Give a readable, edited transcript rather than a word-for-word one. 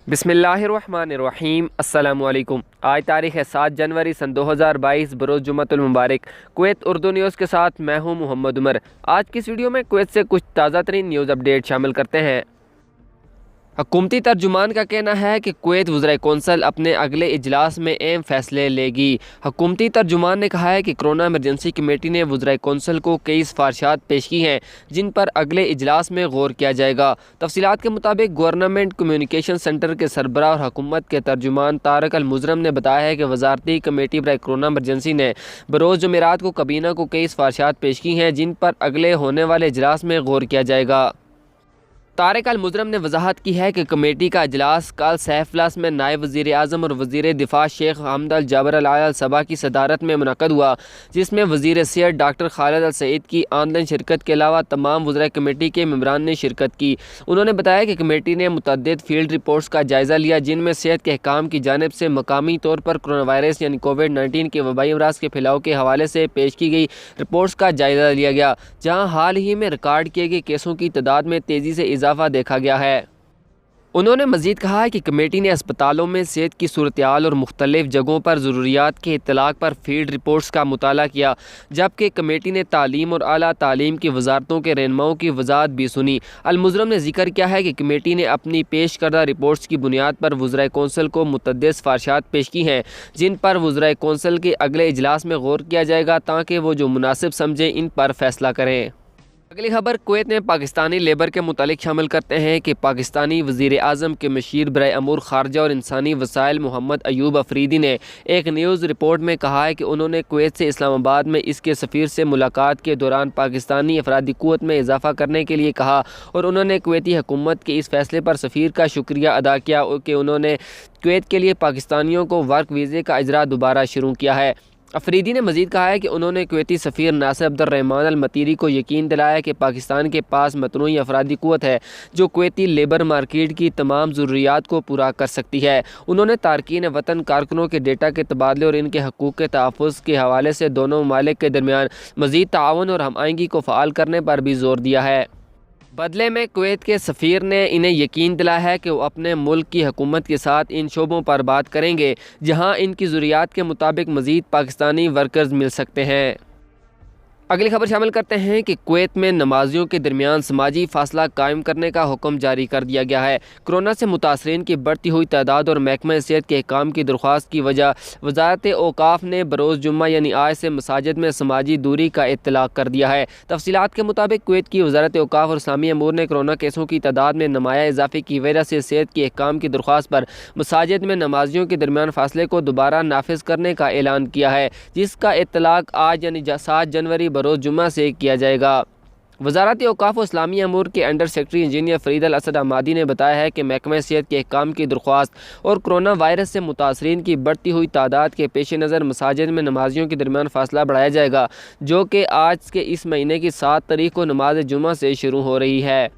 बिस्मिल्लाहिर्रहमानिर्रहीम। अस्सलामु अलैकुम। आज तारीख़ है 7 जनवरी सन 2022 बरोज़ जुम्मतुल मुबारक। कुवैत उर्दू न्यूज़ के साथ मैं हूं मोहम्मद उमर। आज की इस वीडियो में कुवैत से कुछ ताज़ा तरीन न्यूज़ अपडेट शामिल करते हैं। हुकूमती तर्जुमान का कहना है कि कुवैत वज़ीर कौंसल अपने अगले इजलास में अहम फैसले लेगी। हुकूमती तर्जुमान ने कहा है कि कोरोना इमरजेंसी कमेटी ने वज़ीर कौंसल को कई सिफारिशात पेश की हैं जिन पर अगले इजलास में गौर किया जाएगा। तफसीलात के मुताबिक गवर्नमेंट कम्युनिकेशन सेंटर के सरबराह और हुकूमत के तर्जुमान तारिक अल मुजरम ने बताया है कि वजारती कमेटी बराए कोरोना इमरजेंसी ने बरोज़ जुमेरात को काबीना को कई सिफारिशात पेश की हैं जिन पर अगले होने वाले इजलास में गौर किया जाएगा। तारिक अल मुजरम ने वजाहत की है कि कमेटी का इजलास कल सैफलास में नायब वज़ीर आज़म और वज़ीर दिफा शेख हमद अल जाबर अल सबा की सदारत में मुनक़द हुआ, जिसमें वज़ीर सेहत डॉक्टर खालिद अल सईद की ऑनलाइन शिरकत के अलावा तमाम वज़राए कमेटी के मेंबरान ने शिरकत की। उन्होंने बताया कि कमेटी ने मुतअद्दिद फील्ड रिपोर्ट्स का जायज़ा लिया जिनमें सेहत के अहकाम की जानिब से मकामी तौर पर कोरोना वायरस यानी कोविड-19 के वबाई अमराज के फैलाव के हवाले से पेश की गई रिपोर्ट्स का जायज़ा लिया गया, जहाँ हाल ही में रिकॉर्ड किए गए केसों की तादाद में तेज़ी से इजाफा देखा गया है। उन्होंने मज़ीद कहा है कि कमेटी ने अस्पतालों में सेहत की सूरत-ए-हाल और मुख्तलिफ जगहों पर ज़रूरियात के इत्तलाक पर फील्ड रिपोर्ट्स का मुताला किया, जबकि कमेटी ने तालीम और आला तालीम की वजारतों के रहनुमाओं की वजाहत भी सुनी। अल-मुजरम ने जिक्र किया है कि कमेटी ने अपनी पेश करदा रिपोर्ट्स की बुनियाद पर वज़ीर कौंसल को मुतअद्दिद सिफारिशात पेश की हैं जिन पर वज़ीर कौंसल के अगले इजलास में गौर किया जाएगा ताकि वो जो मुनासिब समझे इन पर फैसला करें। अगली खबर कुवैत में पाकिस्तानी लेबर के मुतालिक शामिल करते हैं कि पाकिस्तानी वज़ीर आज़म के मशीर बराए अमूर खारजा और इंसानी वसाइल मोहम्मद अयूब अफरीदी ने एक न्यूज़ रिपोर्ट में कहा है कि उन्होंने कुवैत से इस्लामाबाद में इसके सफ़ीर से मुलाकात के दौरान पाकिस्तानी अफरादी क़ुव्वत में इजाफ़ा करने के लिए कहा और उन्होंने कुवैती हुकूमत के इस फैसले पर सफ़ीर का शुक्रिया अदा किया कि उन्होंने कुवैत के लिए पाकिस्तानियों को वर्क वीज़े का इजरा दोबारा शुरू किया है। अफरीदी ने मज़ीद कहा है कि उन्होंने कुवैती सफ़ीर नासिर अब्दुर्रहमान अल मतीरी को यकीन दिलाया कि पाकिस्तान के पास मतनूई अफरादी क़ुव्वत है जो कुवैती लेबर मार्केट की तमाम ज़रूरियात को पूरा कर सकती है। उन्होंने तारकीन वतन कारकुनों के डेटा के तबादले और इनके हकूक़ के तहफ़्फ़ुज़ के हवाले से दोनों ममालिक के दरमियान मज़ीद ताआवुन और हमआहंगी को फ़आल करने पर भी ज़ोर दिया है। बदले में कुवैत के सफ़ीर ने इन्हें यकीन दिलाया है कि वो अपने मुल्क की हुकूमत के साथ इन शोबों पर बात करेंगे जहां इनकी ज़रूरियात के मुताबिक मज़ीद पाकिस्तानी वर्कर्स मिल सकते हैं। अगली खबर शामिल करते हैं कि कुवैत में नमाजियों के दरमियान समाजी फासला कायम करने का हुक्म जारी कर दिया गया है। कोरोना से मुतासरीन की बढ़ती हुई तादाद और महकमा सेहत के अहकाम की दरख्वास्त की वजह वजारत औकाफ ने बरोज़ जुम्मा यानी आज से मसाजिद में समाजी दूरी का इत्तलाक कर दिया है। तफसीलात के मुताबिक कुवैत की वजारत औकाफ और इस्लामी अमूर ने कोरोना केसों की तादाद में नुमाया इजाफे की वजह से सेहत के अहकाम की दरख्वास्त पर मसाजिद में नमाजियों के दरमियान फासले को दोबारा नाफिज करने का ऐलान किया है, जिसका इत्तलाक आज यानी 7 जनवरी बरोज़ जुम्मा से किया जाएगा। वजारत औकाफ और इस्लामी अमूर के अंडर सेक्रेटरी इंजीनियर फरीद अल असद अहमदी ने बताया है कि महकमा सेहत के अहकाम की दरख्वास्त और कोरोना वायरस से मुतासरीन की बढ़ती हुई तादाद के पेश नज़र मसाजिद में नमाजियों के दरमियान फासला बढ़ाया जाएगा, जो कि आज के इस महीने की 7 तारीख को नमाज जुम्मा से शुरू हो रही है।